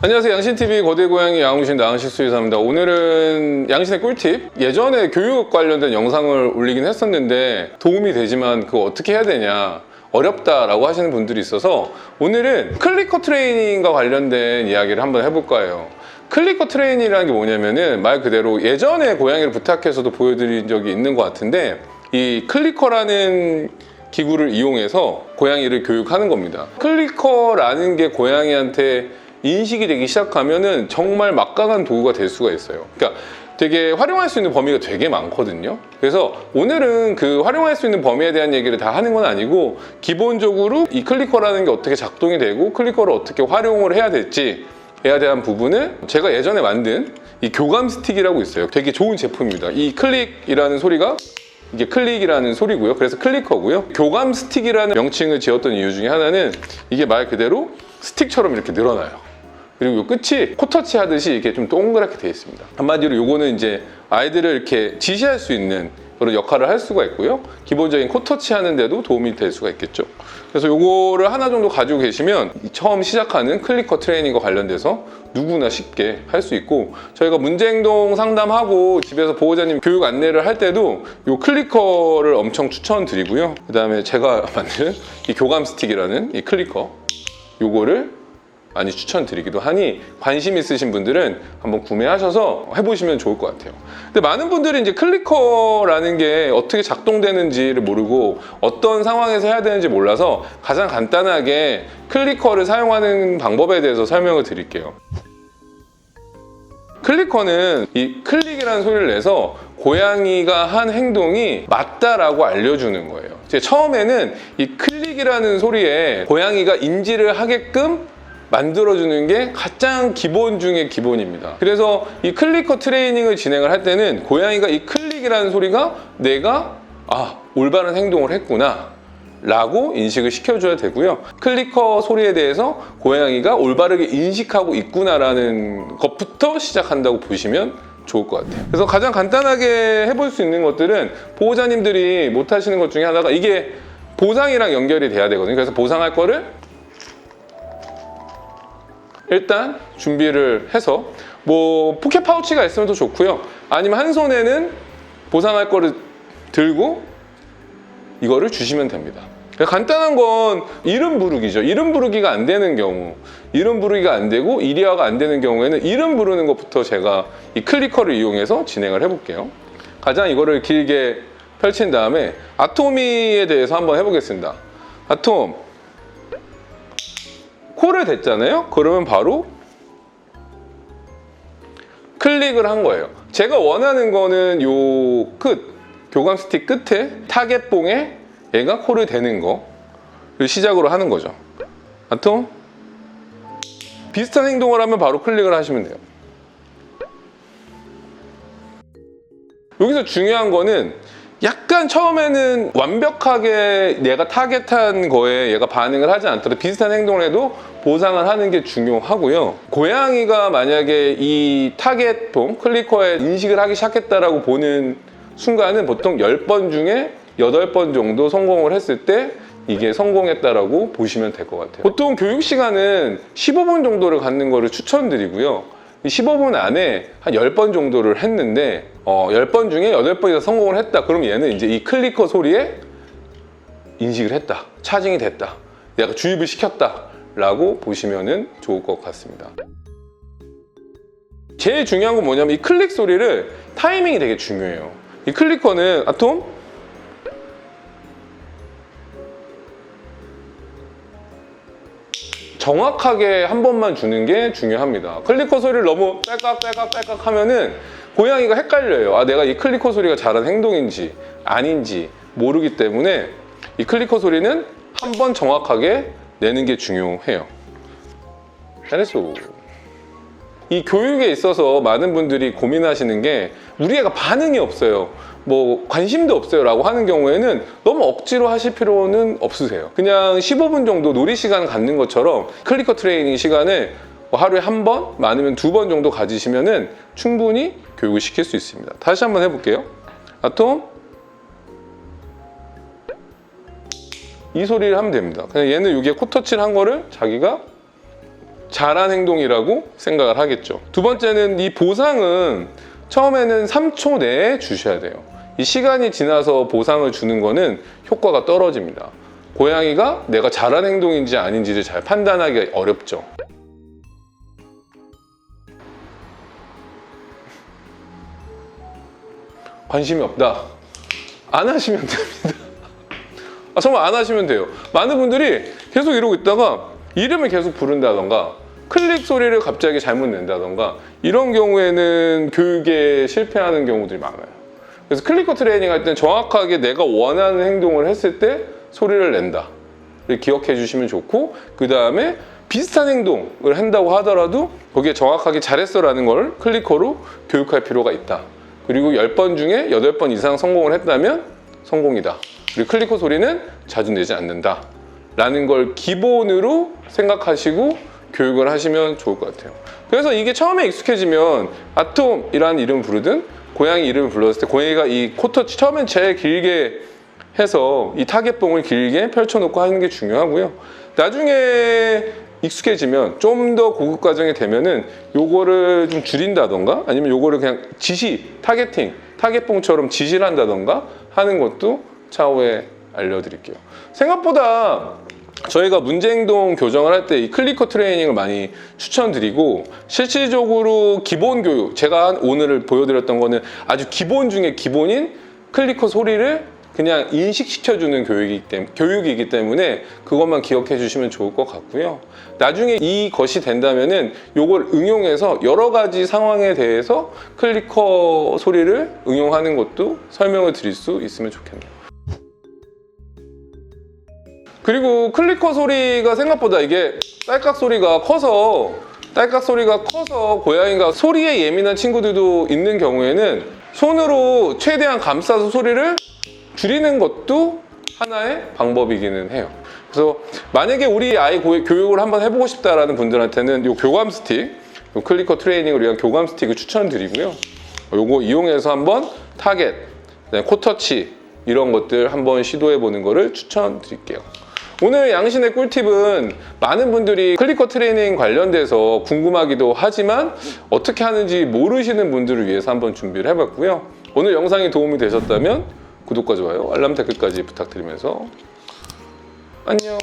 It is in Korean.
안녕하세요. 양신TV 거대고양이 양웅신 나은식 수의사입니다. 오늘은 양신의 꿀팁, 예전에 교육 관련된 영상을 올리긴 했었는데 도움이 되지만 그거 어떻게 해야 되냐, 어렵다라고 하시는 분들이 있어서 오늘은 클리커 트레이닝과 관련된 이야기를 한번 해볼까 해요. 클리커 트레이닝이라는 게 뭐냐면은 말 그대로 예전에 고양이를 부탁해서도 보여드린 적이 있는 것 같은데, 이 클리커라는 기구를 이용해서 고양이를 교육하는 겁니다. 클리커라는 게 고양이한테 인식이 되기 시작하면은 정말 막강한 도구가 될 수가 있어요. 그러니까 되게 활용할 수 있는 범위가 되게 많거든요. 그래서 오늘은 그 활용할 수 있는 범위에 대한 얘기를 다 하는 건 아니고, 기본적으로 이 클리커라는 게 어떻게 작동이 되고 클리커를 어떻게 활용을 해야 될지에 대한 부분을 제가 예전에 만든 이 교감 스틱이라고 있어요. 되게 좋은 제품입니다. 이 클릭이라는 소리가, 이게 클릭이라는 소리고요. 그래서 클리커고요. 교감 스틱이라는 명칭을 지었던 이유 중에 하나는 이게 말 그대로 스틱처럼 이렇게 늘어나요. 그리고 이 끝이 코터치 하듯이 이렇게 좀 동그랗게 되어 있습니다. 한마디로 요거는 이제 아이들을 이렇게 지시할 수 있는 그런 역할을 할 수가 있고요. 기본적인 코터치 하는데도 도움이 될 수가 있겠죠. 그래서 요거를 하나 정도 가지고 계시면 처음 시작하는 클리커 트레이닝과 관련돼서 누구나 쉽게 할 수 있고, 저희가 문제행동 상담하고 집에서 보호자님 교육 안내를 할 때도 요 클리커를 엄청 추천드리고요. 그 다음에 제가 만든 이 교감 스틱이라는 이 클리커, 요거를 많이 추천드리기도 하니 관심 있으신 분들은 한번 구매하셔서 해보시면 좋을 것 같아요. 근데 많은 분들이 이제 클리커라는 게 어떻게 작동되는지를 모르고 어떤 상황에서 해야 되는지 몰라서 가장 간단하게 클리커를 사용하는 방법에 대해서 설명을 드릴게요. 클리커는 이 클릭이라는 소리를 내서 고양이가 한 행동이 맞다라고 알려주는 거예요. 처음에는 이 클릭이라는 소리에 고양이가 인지를 하게끔 만들어주는 게 가장 기본 중에 기본입니다. 그래서 이 클리커 트레이닝을 진행을 할 때는 고양이가 이 클릭이라는 소리가 내가 올바른 행동을 했구나 라고 인식을 시켜줘야 되고요. 클리커 소리에 대해서 고양이가 올바르게 인식하고 있구나라는 것부터 시작한다고 보시면 좋을 것 같아요. 그래서 가장 간단하게 해볼 수 있는 것들은 보호자님들이 못 하시는 것 중에 하나가, 이게 보상이랑 연결이 돼야 되거든요. 그래서 보상할 거를 일단 준비를 해서, 뭐 포켓 파우치가 있으면 더 좋고요. 아니면 한 손에는 보상할 거를 들고 이거를 주시면 됩니다. 간단한 건 이름 부르기죠. 이름 부르기가 안 되는 경우, 이름 부르기가 안 되고 이리화가 안 되는 경우에는 이름 부르는 것부터 제가 이 클리커를 이용해서 진행을 해볼게요. 가장 이거를 길게 펼친 다음에 아토미에 대해서 한번 해보겠습니다. 아톰, 코를 댔잖아요. 그러면 바로 클릭을 한 거예요. 제가 원하는 거는 요 끝, 교감 스틱 끝에 타겟봉에 얘가 코를 대는 거를 시작으로 하는 거죠. 아톰, 비슷한 행동을 하면 바로 클릭을 하시면 돼요. 여기서 중요한 거는 약간 처음에는 완벽하게 얘가 타겟한 거에 얘가 반응을 하지 않더라도 비슷한 행동을 해도 보상을 하는 게 중요하고요. 고양이가 만약에 이 타겟봉, 클리커에 인식을 하기 시작했다라고 보는 순간은 보통 10번 중에 8번 정도 성공을 했을 때 이게 성공했다라고 보시면 될 것 같아요. 보통 교육 시간은 15분 정도를 갖는 거를 추천드리고요. 15분 안에 한 10번 정도를 했는데 10번 중에 8번이나 성공을 했다. 그럼 얘는 이제 이 클리커 소리에 인식을 했다, 차징이 됐다, 내가 주입을 시켰다 라고 보시면 좋을 것 같습니다. 제일 중요한 건 뭐냐면 이 클릭 소리를 타이밍이 되게 중요해요. 이 클리커는 아톰, 정확하게 한 번만 주는 게 중요합니다. 클리커 소리를 너무 딸깍 하면은 고양이가 헷갈려요. 내가 이 클리커 소리가 잘한 행동인지 아닌지 모르기 때문에 이 클리커 소리는 한 번 정확하게 내는 게 중요해요. 잘했어. 이 교육에 있어서 많은 분들이 고민하시는 게, 우리 애가 반응이 없어요, 뭐 관심도 없어요 라고 하는 경우에는 너무 억지로 하실 필요는 없으세요. 그냥 15분 정도 놀이 시간 갖는 것처럼 클리커 트레이닝 시간을 하루에 한 번, 많으면 2번 정도 가지시면 충분히 교육을 시킬 수 있습니다. 다시 한번 해볼게요. 아톰, 이 소리를 하면 됩니다. 그냥 얘는 여기에 코터치를 한 거를 자기가 잘한 행동이라고 생각을 하겠죠. 두 번째는 이 보상은 처음에는 3초 내에 주셔야 돼요. 이 시간이 지나서 보상을 주는 거는 효과가 떨어집니다. 고양이가 내가 잘한 행동인지 아닌지를 잘 판단하기가 어렵죠. 관심이 없다. 안 하시면 됩니다. 정말 안 하시면 돼요. 많은 분들이 계속 이러고 있다가 이름을 계속 부른다던가 클릭 소리를 갑자기 잘못 낸다던가 이런 경우에는 교육에 실패하는 경우들이 많아요. 그래서 클리커 트레이닝 할 때는 정확하게 내가 원하는 행동을 했을 때 소리를 낸다. 기억해 주시면 좋고, 그 다음에 비슷한 행동을 한다고 하더라도 거기에 정확하게 잘했어라는 걸 클리커로 교육할 필요가 있다. 그리고 10번 중에 8번 이상 성공을 했다면 성공이다. 그리고 클리커 소리는 자주 내지 않는다. 라는 걸 기본으로 생각하시고 교육을 하시면 좋을 것 같아요. 그래서 이게 처음에 익숙해지면 아톰이라는 이름 부르든 고양이 이름을 불렀을 때 고양이가 이 코터치 처음엔 제일 길게 해서 이 타겟봉을 길게 펼쳐놓고 하는 게 중요하고요. 나중에 익숙해지면 좀 더 고급 과정이 되면은 요거를 좀 줄인다던가 아니면 요거를 그냥 타겟봉처럼 지시를 한다던가 하는 것도 차후에 알려드릴게요. 생각보다 저희가 문제행동 교정을 할 때 이 클리커 트레이닝을 많이 추천드리고, 실질적으로 기본 교육, 제가 오늘 보여드렸던 거는 아주 기본 중에 기본인 클리커 소리를 그냥 인식시켜주는 교육이기 때문에 그것만 기억해 주시면 좋을 것 같고요. 나중에 이것이 된다면은 이걸 응용해서 여러 가지 상황에 대해서 클리커 소리를 응용하는 것도 설명을 드릴 수 있으면 좋겠네요. 그리고 클리커 소리가 생각보다 이게 딸깍 소리가 커서 고양이가 소리에 예민한 친구들도 있는 경우에는 손으로 최대한 감싸서 소리를 줄이는 것도 하나의 방법이기는 해요. 그래서 만약에 우리 아이 교육을 한번 해보고 싶다라는 분들한테는 이 교감 스틱, 이 클리커 트레이닝을 위한 교감 스틱을 추천드리고요. 요거 이용해서 한번 타겟, 코터치 이런 것들 한번 시도해보는 거를 추천드릴게요. 오늘 양신의 꿀팁은 많은 분들이 클리커 트레이닝 관련돼서 궁금하기도 하지만 어떻게 하는지 모르시는 분들을 위해서 한번 준비를 해봤고요. 오늘 영상이 도움이 되셨다면 구독과 좋아요, 알람 댓글까지 부탁드리면서 안녕.